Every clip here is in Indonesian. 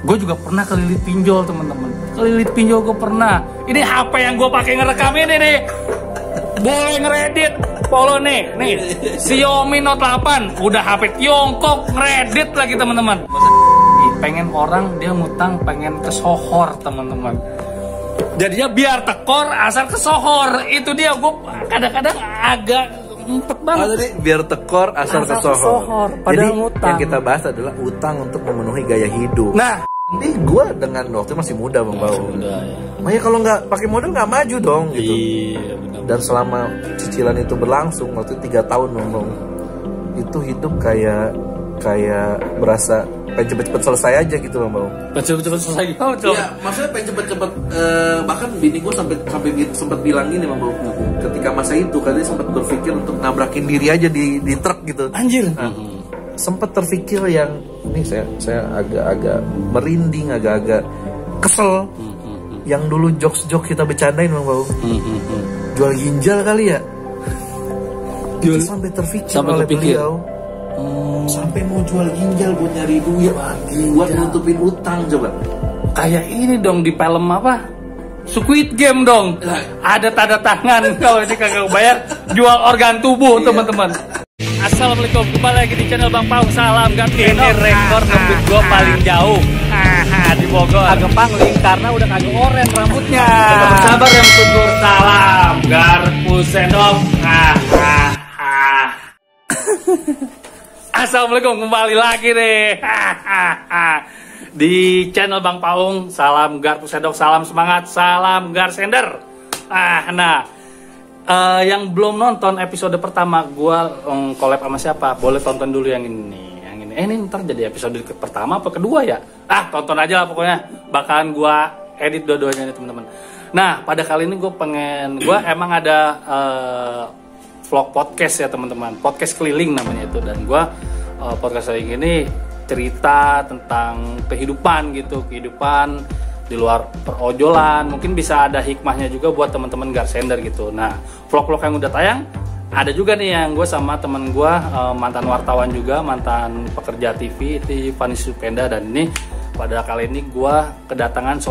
Gue juga pernah kelilit pinjol teman-teman. Kelilit pinjol gue pernah. Ini HP yang gue pakai ngerekam ini nih. Boleh ngeredit. Follow nih Xiaomi Note 8. Udah HP Tiongkok ngeredit lagi teman-teman. Pengen orang dia ngutang pengen kesohor teman-teman. Jadinya biar tekor asal kesohor. Itu dia gue kadang-kadang agak ngumpet banget. Jadi biar tekor asal kesohor. Jadi ngutang. Yang kita bahas adalah utang untuk memenuhi gaya hidup. Nah, ini gue dengan waktu masih muda Bang Bau. Makanya kalau nggak pakai modal nggak maju dong gitu. Iya, benar. Dan selama cicilan itu berlangsung waktu 3 tahun Bang Bau, itu hidup kayak berasa pengen cepet-cepet selesai aja gitu Bang Bau. Cepet-cepet selesai gitu. Iya, maksudnya pengen cepet-cepet. Bahkan bini gue sampai sempat bilang gini Bang Bau. Ketika masa itu katanya sempat berpikir untuk nabrakin diri aja di truk gitu. Anjir. Sempat terpikir yang ini saya agak merinding, agak kesel. Yang dulu jokes kita bercandain Bang Bau. Jual ginjal kali ya. Sampai terpikir oleh beliau. Sampai mau jual ginjal buat nyari duit lagi, buat nutupin utang coba. Kayak ini dong di film apa? Squid Game dong. Ada tanda tangan kalau ini kagak bayar jual organ tubuh teman-teman. Assalamualaikum, kembali lagi di channel Bang Paung. Salam ganti. Ini rekor ngebut gue paling jauh di Bogor. Agak pangling karena udah kagak oren rambutnya. Tetap sabar yang tutur. Salam garpu sendok. Assalamualaikum, kembali lagi nih di channel Bang Paung. Salam garpu sendok, salam semangat, salam garsender. Yang belum nonton episode pertama gue collab sama siapa, boleh tonton dulu yang ini. Ini ntar jadi episode pertama apa kedua ya? Tonton aja lah pokoknya. Bakalan gue edit dua-duanya nih teman-teman. Nah, pada kali ini gue emang ada vlog podcast ya teman-teman. Podcast keliling namanya itu. Dan gue podcast kali ini cerita tentang kehidupan gitu. Kehidupan di luar perojolan. Mungkin bisa ada hikmahnya juga buat teman-teman garsender gitu. Nah, vlog-vlog yang udah tayang ada juga nih yang gue sama temen gue, mantan wartawan juga, mantan pekerja TV, itu Fani Supenda. Dan ini pada kali ini gue kedatangan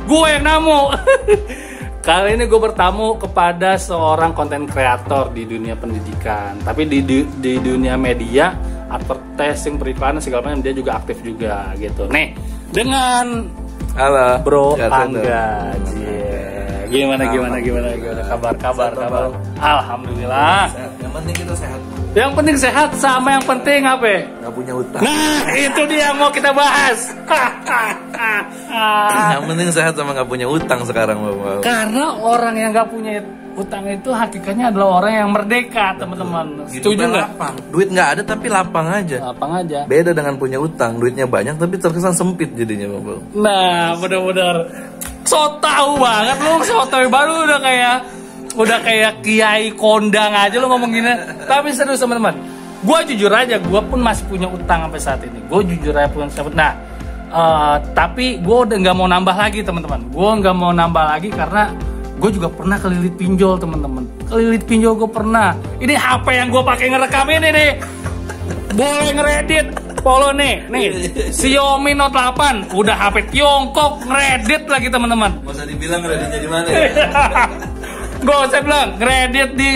gue yang namu. Kali ini gue bertamu kepada seorang konten kreator di dunia pendidikan, tapi di dunia media, advertising, periklanan segala macam dia juga aktif juga gitu. Nih dengan halo Bro Angga. Gimana kabar? Alhamdulillah. Yang penting kita sehat. Yang penting sehat, sama yang penting apa? Nggak punya utang. Nah, itu dia yang mau kita bahas. Yang penting sehat sama nggak punya utang sekarang, Bang. Karena orang yang nggak punya utang itu hakikatnya adalah orang yang merdeka, teman-teman. Setuju nggak? Duit nggak ada tapi lapang aja. Lapang aja. Beda dengan punya utang, duitnya banyak tapi terkesan sempit jadinya, Bang. Nah, benar-benar so tahu banget lu, so tahu baru udah kayak kiai kondang aja lu ngomong gini. Tapi serius teman-teman, gue jujur aja, gue pun masih punya utang sampai saat ini. Gue jujur aja punya utang. Nah, tapi gue udah nggak mau nambah lagi teman-teman. Gue nggak mau nambah lagi karena gue juga pernah kelilit pinjol teman-teman. Kelilit pinjol gue pernah. Ini HP yang gue pakai ngerekam ini nih. Boleh ngeredit. Follow nih Xiaomi Note 8. Udah HP Tiongkok ngeredit lagi teman-teman. Gak usah dibilang kreditnya di mana ya. Gak usah bilang kredit di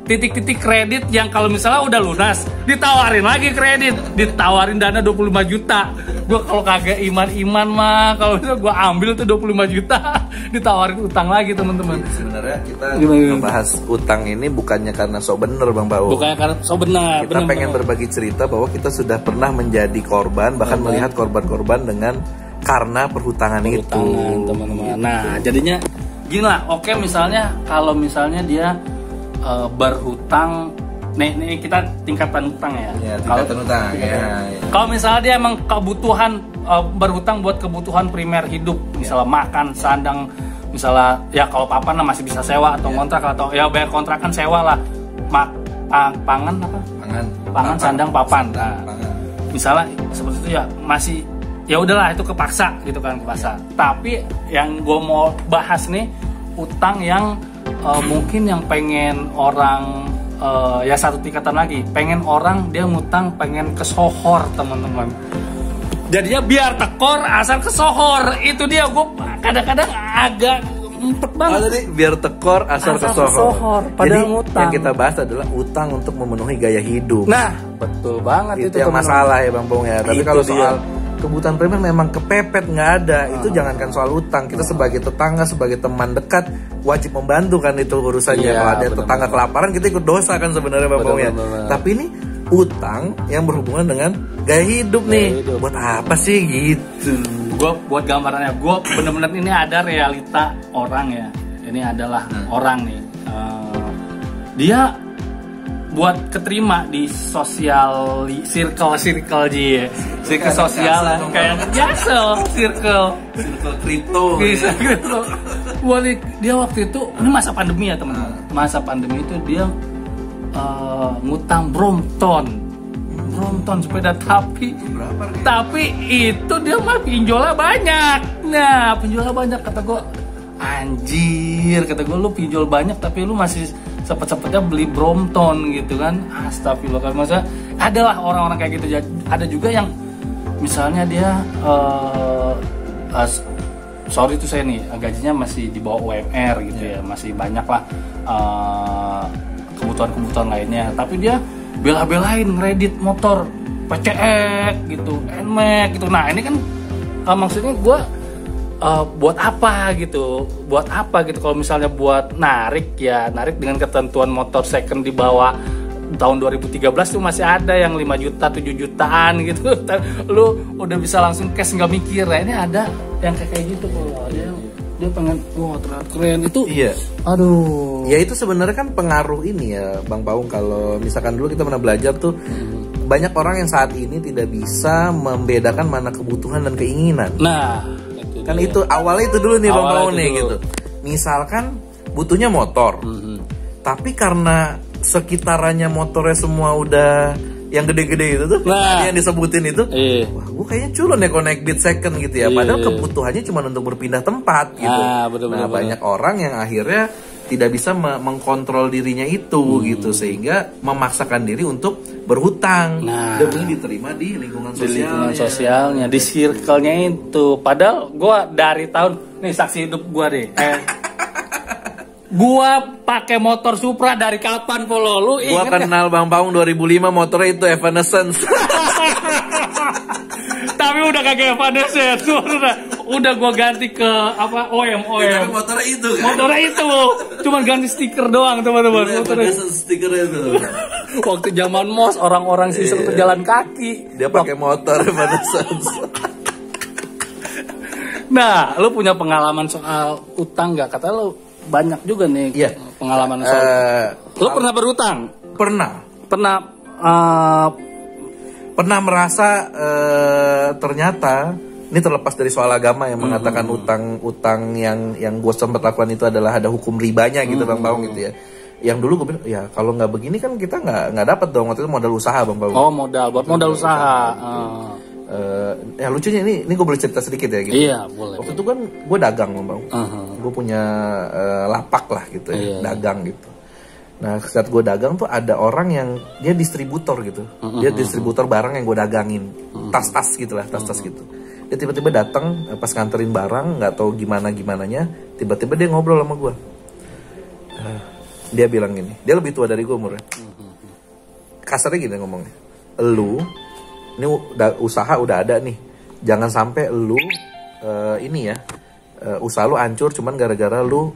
titik-titik kredit yang kalau misalnya udah lunas ditawarin lagi kredit, ditawarin dana 25 juta. Gue kalau kagak iman mah kalau misalnya gue ambil tuh 25 juta ditawarin utang lagi teman-teman. Sebenarnya kita membahas utang ini bukannya karena sok bener Bang Pau. Bukannya karena sok benar. Kita pengen berbagi cerita bahwa kita sudah pernah menjadi korban, bahkan melihat korban-korban dengan karena perhutangan itu teman-teman. Nah jadinya gini lah, oke misalnya kalau misalnya dia berhutang, nih kita tingkatan utang ya. Tingkatan utang. Kalau misalnya dia emang kebutuhan berhutang buat kebutuhan primer hidup, misalnya makan, sandang, misalnya ya kalau papan lah masih bisa sewa atau kontrak atau ya bayar kontrakan sewa lah. Pangan, sandang, papan. Nah, misalnya seperti itu ya masih ya udahlah itu kepaksa gitu kan, kepaksa. Tapi yang gue mau bahas nih utang yang mungkin yang pengen orang ya satu tingkatan lagi, pengen orang dia ngutang pengen kesohor teman-teman. Jadinya biar tekor asal kesohor. Itu dia, gue kadang-kadang agak ngumpet banget. Tadi biar tekor asal kesohor. Padahal Jadi ngutang. yang kita bahas adalah utang untuk memenuhi gaya hidup. Nah, betul banget itu yang masalah ya Bang Pong ya. Tapi Itu kalau dia. soal kebutuhan primer memang kepepet nggak ada. Itu jangankan soal utang, kita sebagai tetangga, sebagai teman dekat wajib membantu kan itu urusannya. Iya, Kalau ada bener, tetangga kelaparan kita ikut dosa kan sebenarnya Bang Pong ya. Bener. Tapi ini utang yang berhubungan dengan gaya hidup nih. hidup. Buat apa sih gitu? Gue buat gambarannya, gue bener-bener ini ada realita orang ya. Ini adalah orang nih. Dia buat keterima di sosial circle dia, circle sosial lah, kayak biasa circle Kripto. bisa gitu. Dia waktu itu, ini masa pandemi ya teman-teman. Masa pandemi itu dia ngutang Brompton sepeda, tapi itu dia mah pinjolnya banyak. Nah, pinjolnya banyak, kata gue, anjir, kata gue, lu pinjol banyak tapi lu masih cepet-cepetnya beli Brompton gitu kan. Astagfirullah, masa adalah orang-orang kayak gitu. Ada juga yang misalnya dia sorry tuh saya nih, gajinya masih di bawah UMR gitu ya, masih banyak lah kebutuhan-kebutuhan lainnya, tapi dia bela-belain ngeredit motor PCX gitu, NMAX gitu. Nah ini kan maksudnya gue buat apa gitu kalau misalnya buat narik dengan ketentuan motor second di bawah tahun 2013 tuh masih ada yang 5 juta 7 jutaan gitu. Lu udah bisa langsung cash nggak mikir. Nah, ini ada yang kayak gitu kok. Dia pengen terlihat keren itu. Iya. Aduh. Ya itu sebenarnya kan pengaruh ini ya Bang Paung. Kalau misalkan dulu kita pernah belajar tuh banyak orang yang saat ini tidak bisa membedakan mana kebutuhan dan keinginan. Nah, itu Kan dia. itu awalnya itu dulu nih Bang Awalnya Paung itu nih dulu. gitu. Misalkan butuhnya motor. Tapi karena sekitarannya motornya semua udah yang gede-gede itu tuh, Nah. yang disebutin itu, Iya. wah gue kayaknya culun ya connect beat second gitu ya. Padahal Iya. kebutuhannya cuma untuk berpindah tempat gitu. Betul. Banyak orang yang akhirnya tidak bisa mengkontrol dirinya itu gitu, sehingga memaksakan diri untuk berhutang demi diterima di lingkungan di lingkungan sosial. sosialnya, di circle-nya itu. Padahal gue dari tahun nih saksi hidup gue deh. Gua pakai motor Supra dari kapan Polo? Lu Gua inget kenal Bang Paung 2005 motornya itu Evanescence. Tapi udah kagak Evanescence. Udah gua ganti ke apa? OM. Tapi motornya itu kan. Motornya itu. Cuman ganti stiker doang, teman-teman. Motornya. Evanescence stikernya itu. Waktu zaman MOS orang-orang sisir tuh jalan kaki. Dia pakai motor Evanescence. Nah, lu punya pengalaman soal utang nggak? Kata lu banyak juga nih pengalaman soal. Lu pernah berutang? Pernah merasa ternyata ini terlepas dari soal agama yang mengatakan utang yang gue sempat lakukan itu adalah ada hukum ribanya gitu Bang Paung gitu ya. Yang dulu gue bilang ya kalau nggak begini kan kita nggak dapat dong, waktu itu modal usaha Bang Paung. Oh, modal usaha. Ya lucunya ini gue boleh cerita sedikit ya gitu. Iya, boleh. Waktu itu kan gue dagang Bang Paung. Gue punya lapak lah gitu ya, dagang gitu. Nah saat gue dagang tuh ada orang yang dia distributor gitu. Dia distributor barang yang gue dagangin. Tas-tas gitu lah, tas-tas gitu. Dia tiba-tiba datang pas nganterin barang, nggak tahu gimananya, tiba-tiba dia ngobrol sama gue. Dia bilang gini, dia lebih tua dari gue umurnya. Kasarnya gini ngomongnya, lu ini usaha udah ada nih, jangan sampai lu usaha lu hancur cuman gara-gara lu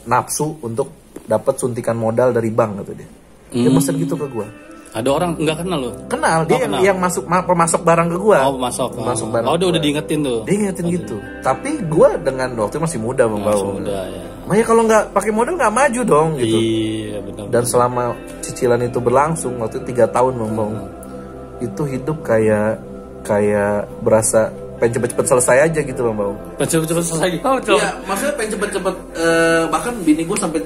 nafsu untuk dapat suntikan modal dari bank gitu dia. Dia pesen gitu ke gue. Ada orang nggak kenal lo? Kenal, dia yang pemasok barang ke gue. Oh, pemasok barang. Oh, dia udah diingetin tuh. Dia ingetin gitu. Tapi gue dengan waktu itu masih muda Bang Paung. Muda ya. Makanya kalau nggak pakai modal nggak maju dong gitu. Iya, benar. Dan selama cicilan itu berlangsung waktu itu 3 tahun Bang Paung. Itu hidup kayak berasa pengen cepet-cepet selesai aja gitu Bang Paung. Cepet-cepet selesai gitu. Iya, maksudnya pengen cepet-cepet bahkan bini gue sampai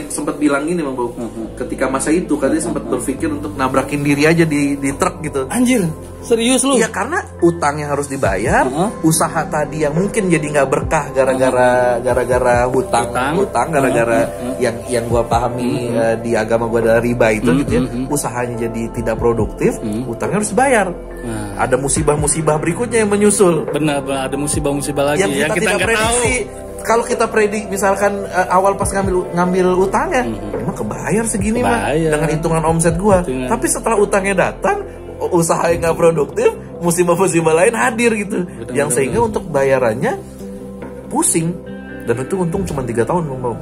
sempat bilang gini Bang Paung. Ketika masa itu katanya sempat berpikir untuk nabrakin diri aja di truk gitu. Anjir, serius lu? Iya, karena utangnya harus dibayar, usaha tadi yang mungkin jadi nggak berkah gara-gara hutang gara-gara yang gue pahami di agama gue adalah riba itu gitu ya, usahanya jadi tidak produktif, utangnya harus dibayar. Ada musibah-musibah berikutnya yang menyusul. Benar, ada musibah-musibah lagi Yang kita tidak prediksi. Kalau kita predik misalkan awal pas ngambil utangnya, emang kebayar segini mah dengan hitungan omset gua. Tapi setelah utangnya datang, usaha yang nggak produktif, musibah-musibah lain hadir gitu. Yang sehingga untuk bayarannya pusing. Dan itu untung cuma 3 tahun Bang Bau.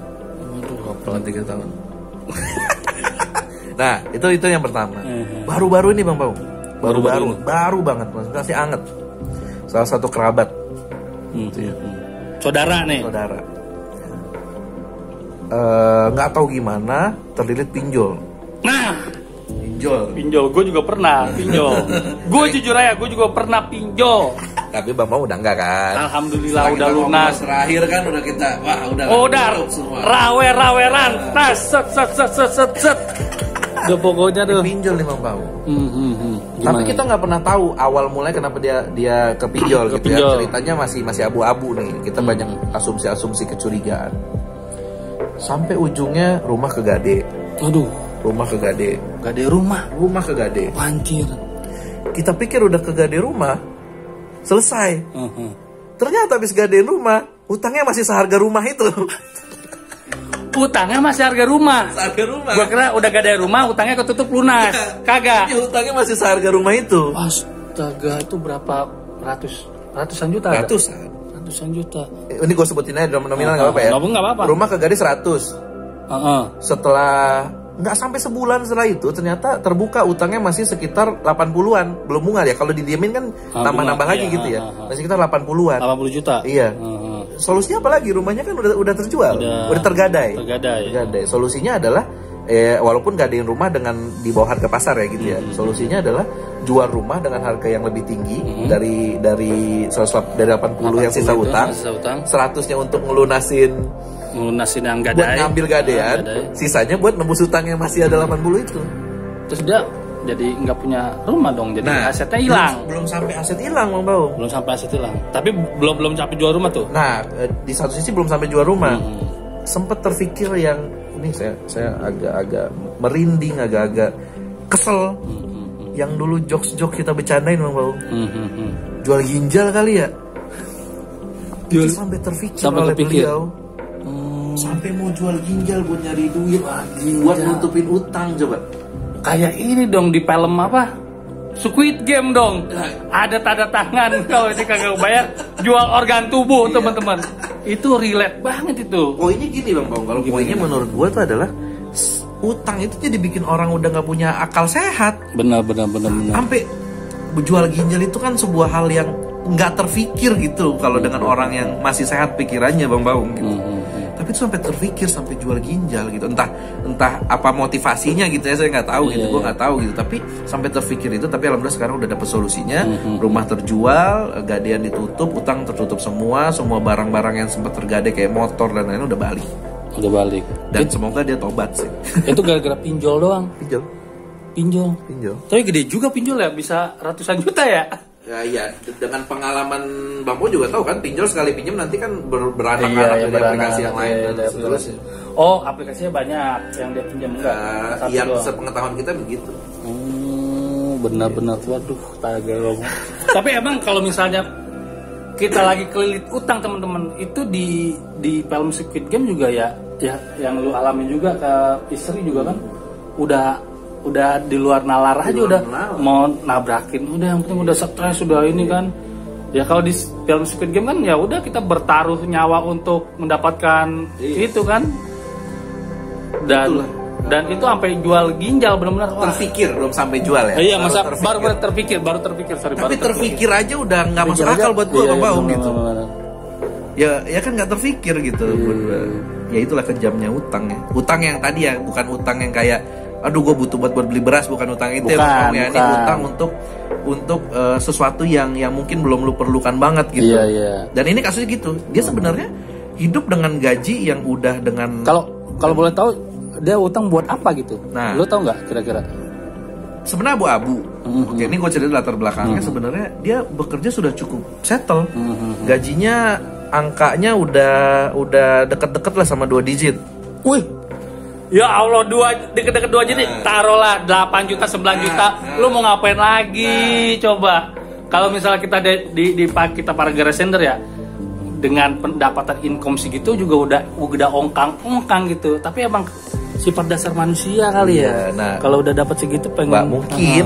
Cuma 3 tahun. Nah, itu yang pertama. Baru-baru ini Bang Bau. Baru banget, masih anget. Salah satu kerabat. Saudara nih. Saudara. Nggak tahu gimana terlilit pinjol. Nah, pinjol. Gue juga pernah pinjol. Gue jujur aja, gue juga pernah pinjol. Tapi Bang Bau udah enggak kan? Alhamdulillah udah lunas. Terakhir kan udah kita, udah raweran. Nah, set. Udah pokoknya tuh pinjol nih Bang Bau. Tapi kita nggak pernah tahu awal mulai kenapa dia kepinjol gitu ya. Ceritanya masih abu-abu nih. Kita banyak asumsi kecurigaan. Sampai ujungnya rumah kegade. Aduh, rumah kegade. Rumah kegade. Anjir. Kita pikir udah kegade rumah, selesai. Ternyata habis gadein rumah, utangnya masih seharga rumah itu. Utangnya masih harga rumah. Gua kira udah gak ada rumah, utangnya ketutup lunas. Kagak. Utangnya masih seharga rumah itu. Astaga, itu berapa ratusan juta? Ratusan juta. Ini gue sebutin aja dalam nominal nggak apa-apa ya? Nggak apa-apa. Rumah kegade 100. Setelah nggak sampai sebulan setelah itu ternyata terbuka utangnya masih sekitar 80-an, belum bunga ya. Kalau didiemin kan nambah-nambah lagi gitu ya. Masih sekitar 80-an. 80 juta. Iya. Solusinya apa lagi? Rumahnya kan udah terjual, udah tergadai. Solusinya adalah walaupun gadein rumah dengan di bawah harga pasar ya gitu ya. Solusinya adalah jual rumah dengan harga yang lebih tinggi dari 80 yang sisa utang. 100-nya untuk ngelunasin yang gadai, buat ngambil gadean, sisanya buat nembus utang yang masih ada 80 itu. Terus dia jadi nggak punya rumah dong, jadi asetnya hilang. Belum sampai aset hilang Bang Bau. Belum sampai aset hilang, tapi belum sampai jual rumah tuh. Nah, di satu sisi belum sampai jual rumah. Sempet terpikir yang ini saya agak merinding, agak kesel. Yang dulu jokes kita bercandain Bang Bau. Jual ginjal kali ya. Sampai terpikir oleh beliau. Sampai mau jual ginjal buat nyari duit, buat nutupin utang coba. Kayak ini dong di film apa? Squid Game dong. Ada tanda tangan kalau ini kagak bayar, jual organ tubuh teman-teman. Itu relate banget itu. Poinnya gini Bang Bang, kalau poinnya menurut gua tuh adalah utang itu jadi bikin orang udah nggak punya akal sehat. Benar. Sampai jual ginjal itu kan sebuah hal yang nggak terfikir gitu kalau dengan orang yang masih sehat pikirannya Bang Baung gitu. Tapi itu sampai terfikir sampai jual ginjal gitu, entah apa motivasinya gitu ya, saya nggak tahu gitu, gue nggak tahu gitu, tapi sampai terfikir itu. Tapi alhamdulillah sekarang udah dapet solusinya. Rumah terjual, gadean ditutup, utang tertutup semua barang-barang yang sempat tergade kayak motor dan lain-lain udah balik. Dan semoga dia tobat sih. Itu gara-gara pinjol doang. Pinjol. Tapi gede juga pinjol ya, bisa ratusan juta ya. Ya iya, dengan pengalaman Bang Bo juga tahu kan, pinjol sekali pinjam nanti kan beranak-anak dari aplikasi yang lain dan seterusnya. Oh, aplikasinya banyak yang dia pinjam enggak? Yang sepengetahuan kita begitu. Benar-benar. Waduh, tagal. Tapi emang kalau misalnya kita lagi kelilit utang teman-teman, itu di film Squid Game juga ya yang lu alami juga ke istri juga kan, udah di luar nalar aja, udah mau nabrakin, udah yang penting udah stres, udah ini kan. Ya kalau di film Squid Game kan ya udah kita bertaruh nyawa untuk mendapatkan itu kan. Dan itu sampai jual ginjal benar-benar. Terfikir belum sampai jual ya. Iya, masa baru terfikir. Tapi terfikir aja udah nggak masuk akal buat gua Bang Baung gitu. Ya kan nggak terfikir gitu. Ya itulah kejamnya utang ya. Utang yang tadi ya, bukan utang yang kayak aduh gue butuh buat beli beras, bukan utang itu bukan. Ini utang untuk sesuatu yang mungkin belum lu perlukan banget gitu. Iya. Dan ini kasusnya gitu, dia sebenarnya hidup dengan gaji yang udah dengan kalau boleh tahu dia utang buat apa gitu. Nah, lu tahu nggak kira-kira? Sebenarnya abu-abu. Oke, ini gue cerita latar belakangnya. Sebenarnya dia bekerja sudah cukup settle. Gajinya angkanya udah deket-deket lah sama 2 digit. Wih, Ya Allah, deket-deket 2 jadi taruhlah 8 juta, 9 juta. Lu mau ngapain lagi? Coba. Kalau misalnya kita kita para garage ya, dengan pendapatan income segitu juga udah ongkang gitu. Tapi emang sifat dasar manusia kali ya. Nah, kalau udah dapat segitu pengen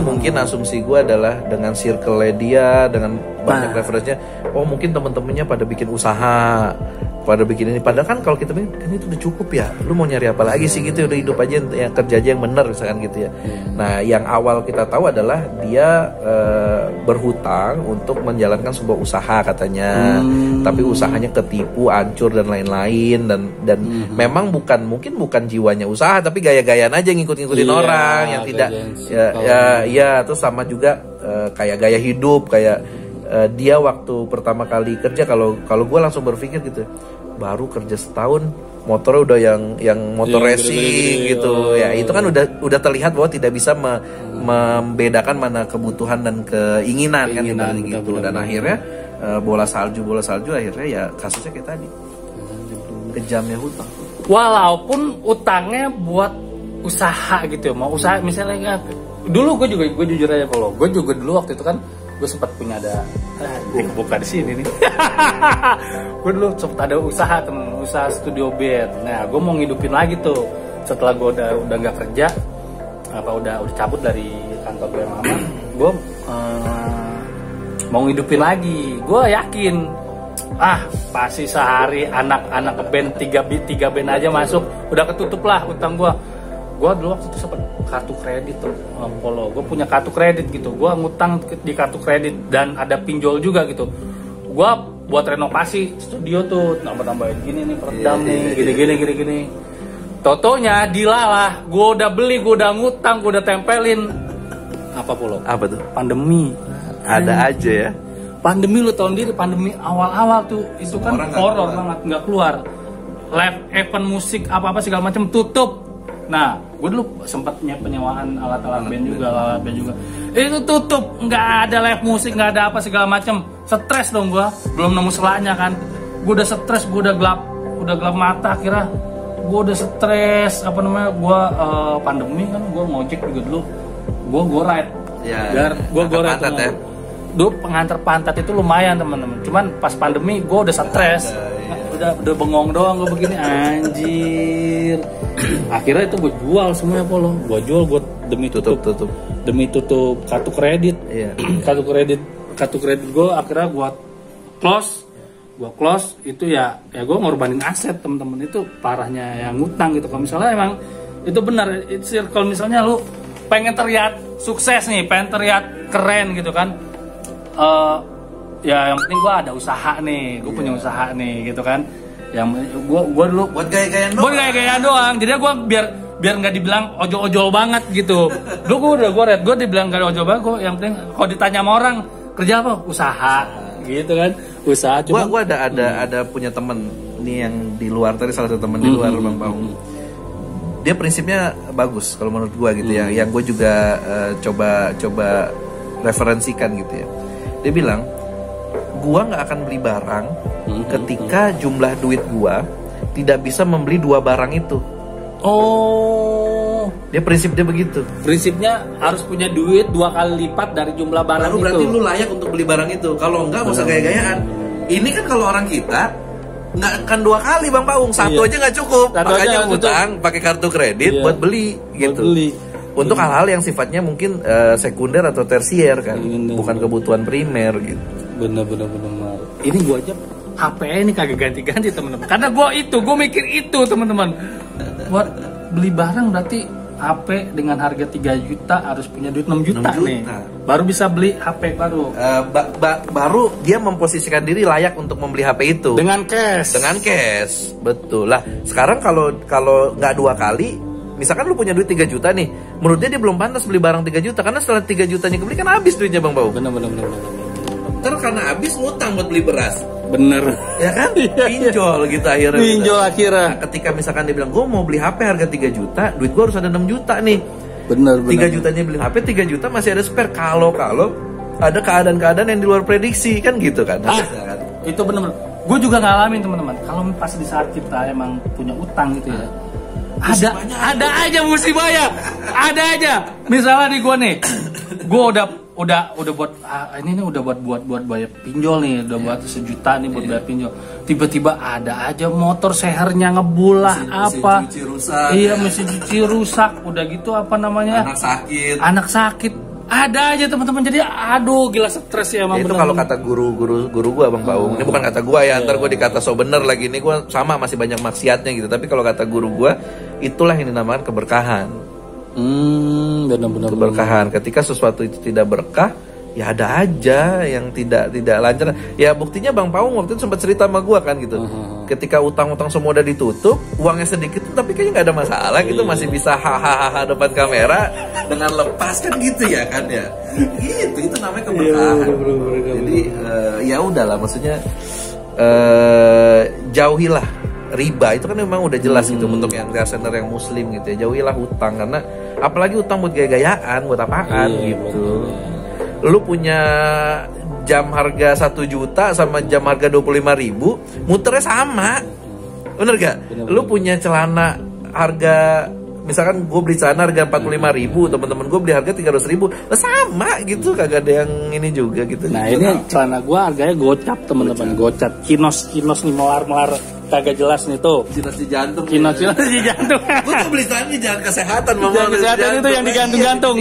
mungkin asumsi gue adalah dengan circle-nya dia, dengan banyak referensinya, mungkin temen-temennya pada bikin usaha, pada bikin ini. Padahal kan kalau kita bilang kan itu udah cukup ya, lu mau nyari apa lagi sih gitu, udah hidup aja yang kerja aja yang benar misalkan gitu ya. Nah, yang awal kita tahu adalah dia berhutang untuk menjalankan sebuah usaha katanya, tapi usahanya ketipu, hancur dan lain-lain, dan memang mungkin bukan jiwanya usaha, tapi gaya-gayaan aja ngikut-ngikutin orang yang tidak terus sama juga kayak gaya hidup, kayak dia waktu pertama kali kerja, kalau gue langsung berpikir gitu, baru kerja setahun motornya udah yang motor racing gitu. Ya itu kan udah terlihat bahwa tidak bisa membedakan mana kebutuhan dan keinginan kan gitu. Dan akhirnya bola salju akhirnya ya kasusnya kayak tadi, kejamnya hutang. Walaupun utangnya buat usaha gitu ya, mau usaha misalnya dulu gue jujur aja, kalau gue juga dulu waktu itu kan gue sempat punya gue buka di sini nih. Gue dulu sempat ada usaha studio band. Nah, gue mau ngidupin lagi tuh setelah gue udah nggak kerja, udah cabut dari kantor gue yang lama. Gue mau ngidupin lagi. Gue yakin pasti sehari anak band 3 band aja masuk udah ketutup lah utang gue. Gue dulu waktu itu sempat kartu kredit tuh, Polo. Gue punya kartu kredit gitu. Gue ngutang di kartu kredit dan ada pinjol juga gitu. Gue buat renovasi studio tuh, nambah-nambahin gini nih, peredam nih, gini. Totonya dilalah. Gue udah beli, gue udah ngutang, gue udah tempelin. Apa Polo? Apa tuh? Pandemi. Ada aja ya. Pandemi lu tahun diri, pandemi awal-awal tuh itu kan horor banget, nggak keluar. Live event musik apa-apa segala macam tutup. Nah, gue dulu sempat penyewaan alat-alat band juga, itu tutup, nggak ada live musik, nggak ada apa segala macam. Stres dong gue, belum nemu selanya kan. Gue udah stres, gue udah gelap mata. Akhirnya gue udah stres, gue pandemi kan, gue ngojek juga dulu, gue ride. Gue ride ya. Dulu pengantar pantat itu lumayan teman-teman. Cuman pas pandemi gue udah stres. Udah bengong doang gue begini, anjir. Akhirnya itu gue jual semuanya Polo. Gue jual demi tutup kartu kredit. Kartu kredit gue akhirnya gue close itu ya gue ngorbanin aset teman-teman. Itu parahnya yang ngutang gitu. Kalau misalnya emang itu benar, kalau misalnya lu pengen terlihat sukses nih, pengen terlihat keren gitu kan, ya yang penting gue ada usaha nih, gue punya usaha nih gitu kan. Yang gue dulu buat gaya-gayaan doang. Jadi gue biar nggak dibilang ojol-ojol banget gitu. Dulu gue dibilang gak ojol banget. Gue yang penting kalau ditanya sama orang kerja apa, usaha gitu kan, usaha. Gue ada punya temen nih yang di luar, tadi salah satu temen di luar Bang Paung. Dia prinsipnya bagus kalau menurut gue gitu ya. Yang gue juga coba referensikan gitu ya. Dia bilang, gua nggak akan beli barang ketika jumlah duit gua tidak bisa membeli 2 barang itu. Oh, dia prinsipnya begitu. Prinsipnya harus punya duit 2 kali lipat dari jumlah barang itu. Berarti lu layak untuk beli barang itu. Kalau enggak, nggak usah gaya-gayaan. Ini kan kalau orang kita nggak akan 2 kali Bang Paung, satu aja nggak cukup. Makanya utang pakai kartu kredit buat beli gitu. Untuk hal-hal yang sifatnya mungkin sekunder atau tersier kan, bukan kebutuhan primer gitu. Bener. Ini gue aja HP ini kagak ganti-ganti teman-teman. Karena gue mikir itu teman-teman. Buat beli barang berarti HP dengan harga 3 juta harus punya duit 6 juta nih. Baru bisa beli HP baru. Baru dia memposisikan diri layak untuk membeli HP itu. Dengan cash. Betul lah. Sekarang kalau nggak 2 kali, misalkan lu punya duit 3 juta nih, menurut dia belum pantas beli barang 3 juta karena setelah 3 jutanya kebeli kan habis duitnya Bang Bau. Bener. Ntar karena habis ngutang buat beli beras. Bener. Ya kan? Pinjol gitu akhirnya. Akhirnya. Nah, ketika misalkan dia bilang, gue mau beli HP harga 3 juta, duit gue harus ada 6 juta nih. Bener. 3 jutanya beli HP, 3 juta masih ada spare. Kalau ada keadaan-keadaan yang di luar prediksi kan gitu kan. Kan? Itu bener. Gue juga ngalamin teman-teman. Kalau pas di saat kita emang punya utang gitu ya, ada aja musibahnya. Ada aja. Misalnya di gua nih, gua udah buat ini nih udah buat bayar pinjol nih, udah buat 1 juta nih buat bayar pinjol. Tiba-tiba ada aja motor sehernya ngebulah apa. Mesin cuci rusak. Iya, mesin cuci rusak. Udah gitu apa namanya? Anak sakit. Ada aja teman-teman. Jadi aduh gila stres ya emang. Itu kalau kata guru gua Bang Baung. Ini bukan kata gua ya, ntar gua dikata so bener lagi. Ini gua sama masih banyak maksiatnya gitu. Tapi kalau kata guru gua, itulah yang dinamakan keberkahan. Benar-benar Keberkahan. Ketika sesuatu itu tidak berkah, ya ada aja yang tidak lancar. Ya buktinya Bang Paung waktu itu sempat cerita sama gua kan gitu. Ketika utang-utang semua udah ditutup, uangnya sedikit tapi kayaknya nggak ada masalah gitu, masih bisa hahaha depan kamera dengan lepas kan gitu ya kan ya. Gitu, itu namanya keberkahan. Jadi ya udahlah, maksudnya jauhilah riba, itu kan memang udah jelas gitu untuk yang sender yang muslim gitu ya. Jauhilah hutang, karena apalagi hutang buat gaya-gayaan, buat apaan gitu. Lu punya jam harga 1 juta sama jam harga 25.000, muternya sama, bener gak? Lu punya celana harga, misalkan gue beli celana harga 45.000, teman-teman gue beli harga 300.000, sama gitu, kagak ada yang ini juga gitu. Nah ini celana gue harganya gocap teman-teman, gocap, kinos nih melar kagak jelas nih tuh. Kinos di jantung. Kinos di jantung. Gue tuh beli celana di jalan kesehatan, jalan kesehatan itu yang digantung-gantung.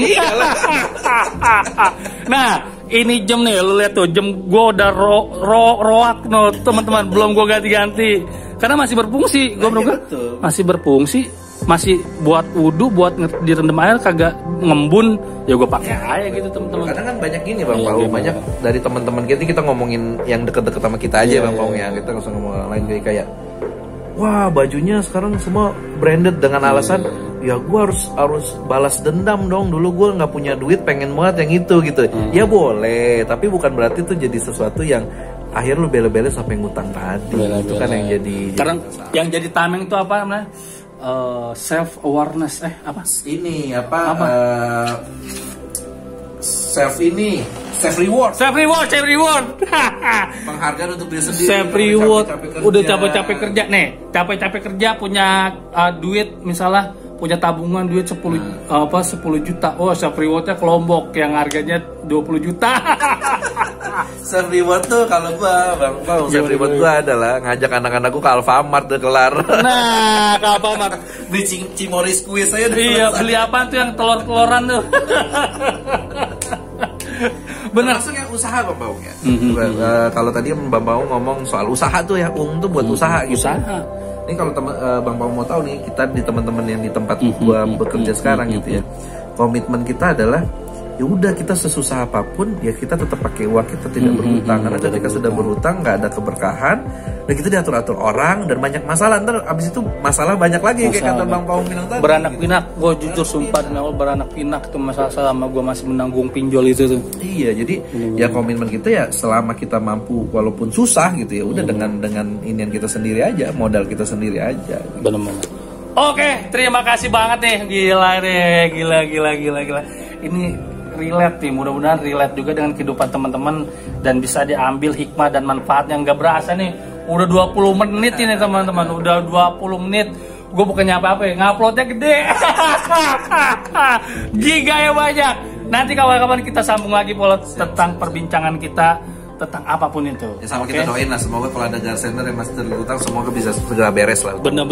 Nah ini jam nih, lu lihat tuh, jam gue udah roak no teman-teman, belum gue ganti-ganti karena masih berfungsi. Gue masih berfungsi, masih buat wudhu, buat direndam air, kagak ngembun, ya gue pakai aja gitu teman-teman. Kadang kan banyak gini Bang Paung, banyak dari teman-teman kita ngomongin yang deket-deket sama kita aja Bang Paung ya, kita nggak usah ngomong orang lain. Kayak wah bajunya sekarang semua branded dengan alasan ya gue harus balas dendam dong, dulu gue nggak punya duit pengen banget yang itu gitu. Ya boleh, tapi bukan berarti itu jadi sesuatu yang akhir lu bela-bela sampai ngutang tadi. Itu kan yang jadi sekarang yang jadi tameng itu apa namanya? Self awareness ini self reward penghargaan untuk diri sendiri, self reward. Udah capek-capek kerja nih, capek-capek kerja punya duit, misalnya punya tabungan duit 10 juta, oh self rewardnya ke Lombok yang harganya 20 juta. Self reward tuh kalau gua Bang Paung, self reward gua adalah ngajak anak-anakku ke Alfamart udah kelar. Nah, ke Alfamart beli Cimory Squeeze saya. Iya, beli apa tuh yang telur-teloran tuh. Bener. Langsung yang usaha Bang Paung ya. Kalau tadi Bang Paung ngomong soal usaha tuh ya, tuh buat usaha gitu. Usaha. Ini kalau Bang Paung mau tahu nih, kita di teman-teman yang di tempat gua bekerja sekarang gitu ya, komitmen kita adalah ya udah, kita sesusah apapun ya kita tetap pakai uang, kita tidak berhutang, karena ketika sudah berhutang nggak ada keberkahan dan kita diatur-atur orang dan banyak masalah. Ntar abis itu masalah banyak lagi, kayak kata Bang Paung bilang tadi. Beranak pinak, gue jujur sumpah beranak pinak itu masalah selama gue masih menanggung pinjol itu tuh. Iya, jadi ya komitmen kita ya selama kita mampu walaupun susah gitu ya udah dengan inian kita sendiri aja, modal kita sendiri aja. Benar-benar. Oke, terima kasih banget nih, gila. Ini relate nih, mudah-mudahan relate juga dengan kehidupan teman-teman dan bisa diambil hikmah dan manfaatnya. Nggak berasa nih, udah 20 menit ini teman-teman, udah 20 menit. Gue bukannya apa-apa ya, nguploadnya gede. Giga ya banyak. Nanti kawan-kawan kita sambung lagi pola tentang perbincangan kita tentang apapun itu. Ya sama kita doain lah, semoga kalau ada Garsender yang masih terutang semoga bisa segera beres lah. Benar.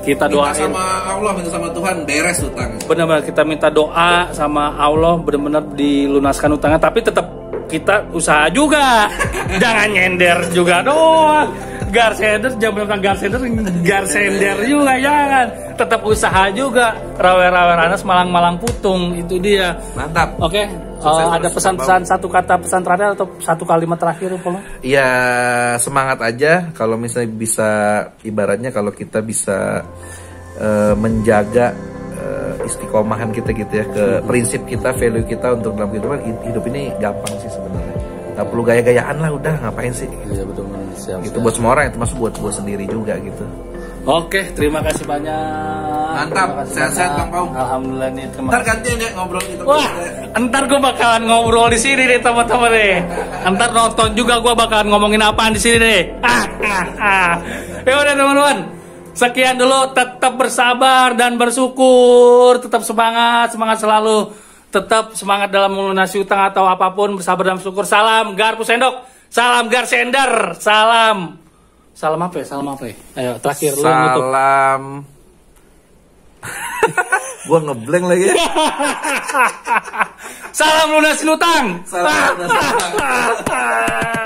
Kita doain. Minta sama Allah, minta sama Tuhan beres utang. Benar, kita minta doa sama Allah benar-benar dilunaskan utangnya, tapi tetap kita usaha juga. Jangan nyender juga doang. Garsender jangan bilang Garsender juga jangan. Tetap usaha juga. Rawer-rawer Anas malang-malang putung, itu dia. Mantap. Oke. Ada pesan-pesan, satu kata pesan terakhir atau satu kalimat terakhir Polo? Ya semangat aja, kalau misalnya bisa, ibaratnya kalau kita bisa menjaga istiqomahan kita gitu ya, ke prinsip kita, value kita untuk dalam kehidupan, hidup ini gampang sih sebenarnya. Gak perlu gaya-gayaan lah, udah ngapain sih? Iya betul. Itu buat semua orang, itu termasuk buat gue sendiri juga gitu. Oke, terima kasih banyak. Mantap, sehat-sehat Bang Paung. Alhamdulillah nih, terima kasih. Ntar gantian ya ngobrol gitu. Wah, ntar gue bakalan ngobrol di sini deh teman-teman deh. Ntar nonton juga gue bakalan ngomongin apaan di sini deh. Ya udah teman-teman, Sekian dulu, tetap bersabar dan bersyukur, tetap semangat selalu, tetap semangat dalam melunasi utang atau apapun, bersabar dan bersyukur. Salam Garpu Sendok, salam Gar Sender, salam apa ya? Ayo terakhir lu nutup. Salam. Gua ngeblank lagi. Salam lunasin utang. Salam lunasin utang.